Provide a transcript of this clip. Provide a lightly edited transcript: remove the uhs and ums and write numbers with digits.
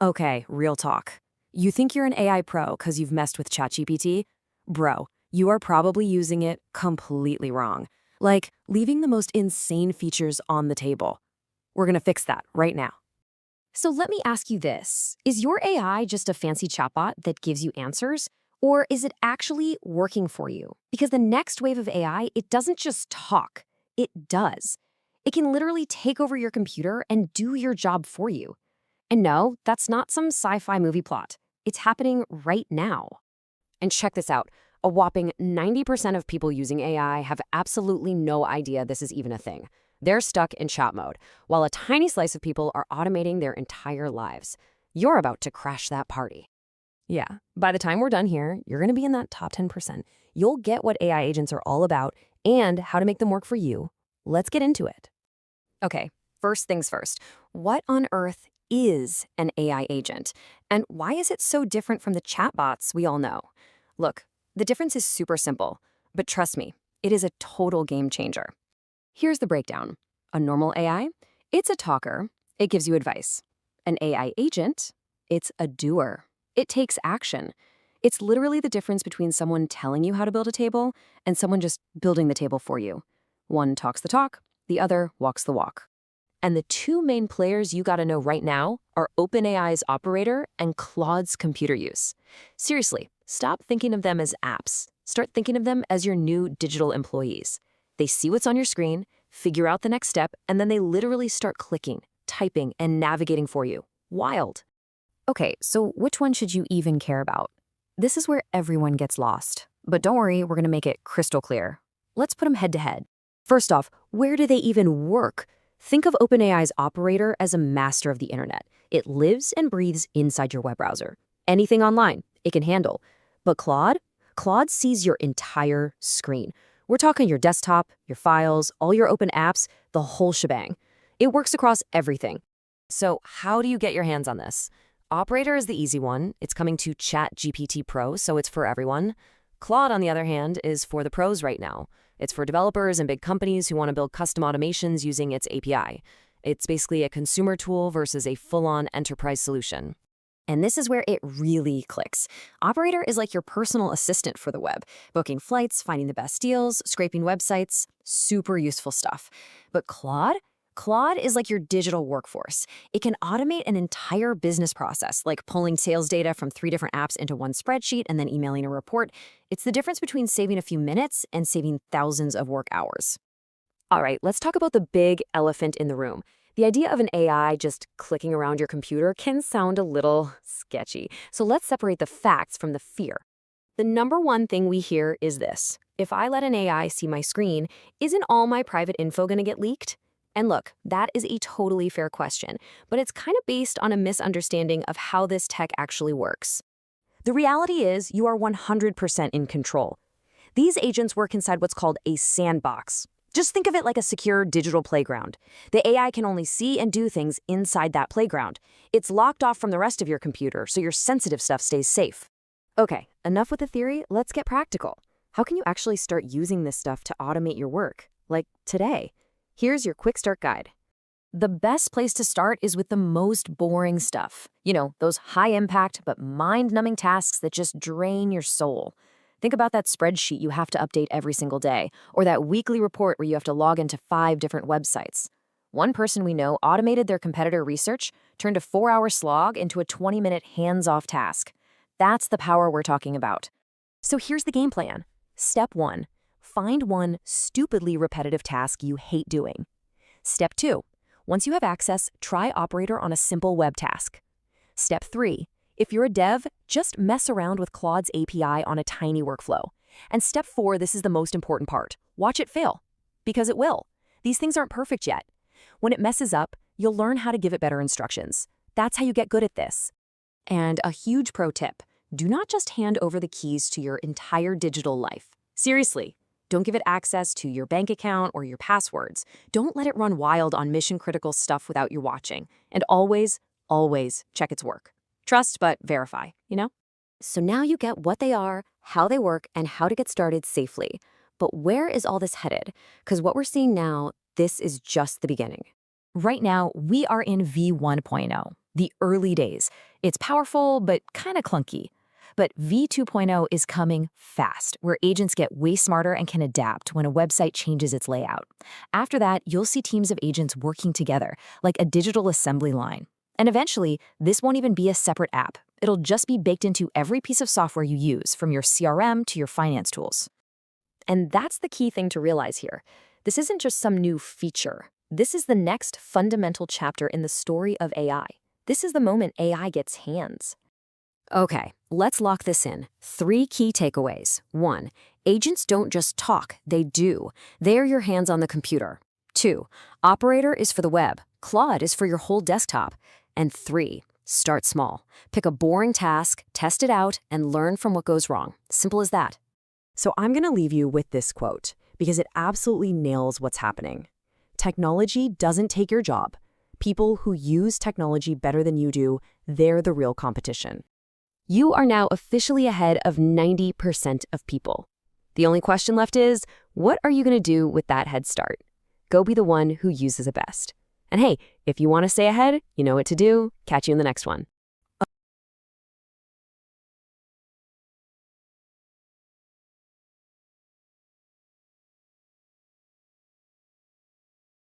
Okay, real talk. You think you're an AI pro because you've messed with ChatGPT? Bro, you are probably using it completely wrong. Like, leaving the most insane features on the table. We're gonna fix that right now. So let me ask you this. Is your AI just a fancy chatbot that gives you answers? Or is it actually working for you? Because the next wave of AI, it doesn't just talk, it does. It can literally take over your computer and do your job for you. And no, that's not some sci-fi movie plot. It's happening right now. And check this out. A whopping 90% of people using AI have absolutely no idea this is even a thing. They're stuck in chat mode, while a tiny slice of people are automating their entire lives. You're about to crash that party. Yeah, by the time we're done here, you're gonna be in that top 10%. You'll get what AI agents are all about and how to make them work for you. Let's get into it. Okay, first things first. What on earth is an AI agent? And why is it so different from the chatbots we all know? Look, the difference is super simple, but trust me, it is a total game changer. Here's the breakdown. A normal AI, it's a talker. It gives you advice. An AI agent, it's a doer. It takes action. It's literally the difference between someone telling you how to build a table and someone just building the table for you. One talks the talk, the other walks the walk. And the two main players you gotta know right now are OpenAI's Operator and Claude's Computer Use. Seriously, stop thinking of them as apps. Start thinking of them as your new digital employees. They see what's on your screen, figure out the next step, and then they literally start clicking, typing, and navigating for you. Wild. Okay, so which one should you even care about? This is where everyone gets lost. But don't worry, we're gonna make it crystal clear. Let's put them head to head. First off, where do they even work? Think of OpenAI's Operator as a master of the internet. It lives and breathes inside your web browser. Anything online, it can handle. But Claude sees your entire screen. We're talking your desktop, your files, all your open apps, the whole shebang. It works across everything. So how do you get your hands on this? Operator is the easy one. It's coming to ChatGPT Pro, so it's for everyone. Claude, on the other hand, is for the pros right now. It's for developers and big companies who want to build custom automations using its API. It's basically a consumer tool versus a full-on enterprise solution. And this is where it really clicks. Operator is like your personal assistant for the web, booking flights, finding the best deals, scraping websites, super useful stuff. But Claude is like your digital workforce. It can automate an entire business process, like pulling sales data from 3 different apps into one spreadsheet and then emailing a report. It's the difference between saving a few minutes and saving thousands of work hours. All right, let's talk about the big elephant in the room. The idea of an AI just clicking around your computer can sound a little sketchy. So let's separate the facts from the fear. The number one thing we hear is this: if I let an AI see my screen, isn't all my private info gonna get leaked? And look, that is a totally fair question, but it's kind of based on a misunderstanding of how this tech actually works. The reality is you are 100% in control. These agents work inside what's called a sandbox. Just think of it like a secure digital playground. The AI can only see and do things inside that playground. It's locked off from the rest of your computer, so your sensitive stuff stays safe. Okay, enough with the theory, let's get practical. How can you actually start using this stuff to automate your work? Like today. Here's your quick start guide. The best place to start is with the most boring stuff. You know, those high-impact but mind-numbing tasks that just drain your soul. Think about that spreadsheet you have to update every single day, or that weekly report where you have to log into 5 different websites. One person we know automated their competitor research, turned a 4-hour slog into a 20-minute hands-off task. That's the power we're talking about. So here's the game plan. Step 1. Find one stupidly repetitive task you hate doing. Step 2. Once you have access, try Operator on a simple web task. Step 3. If you're a dev, just mess around with Claude's API on a tiny workflow. And step 4, this is the most important part. Watch it fail. Because it will. These things aren't perfect yet. When it messes up, you'll learn how to give it better instructions. That's how you get good at this. And a huge pro tip: do not just hand over the keys to your entire digital life. Seriously, don't give it access to your bank account or your passwords. Don't let it run wild on mission-critical stuff without you watching. And always check its work. Trust, but verify, you know? So now you get what they are, how they work, and how to get started safely. But where is all this headed? Because what we're seeing now, this is just the beginning. Right now, we are in V1.0. The early days. It's powerful, but kind of clunky. But V2.0 is coming fast, where agents get way smarter and can adapt when a website changes its layout. After that, you'll see teams of agents working together, like a digital assembly line. And eventually, this won't even be a separate app. It'll just be baked into every piece of software you use, from your CRM to your finance tools. And that's the key thing to realize here. This isn't just some new feature. This is the next fundamental chapter in the story of AI. This is the moment AI gets hands. Okay, let's lock this in. 3 key takeaways. 1. Agents don't just talk, they do. They're your hands on the computer. 2. Operator is for the web. Claude is for your whole desktop. And 3. Start small. Pick a boring task, test it out, and learn from what goes wrong. Simple as that. So I'm going to leave you with this quote, because it absolutely nails what's happening. Technology doesn't take your job. People who use technology better than you do, they're the real competition. You are now officially ahead of 90% of people. The only question left is, what are you going to do with that head start? Go be the one who uses it best. And hey, if you want to stay ahead, you know what to do. Catch you in the next one.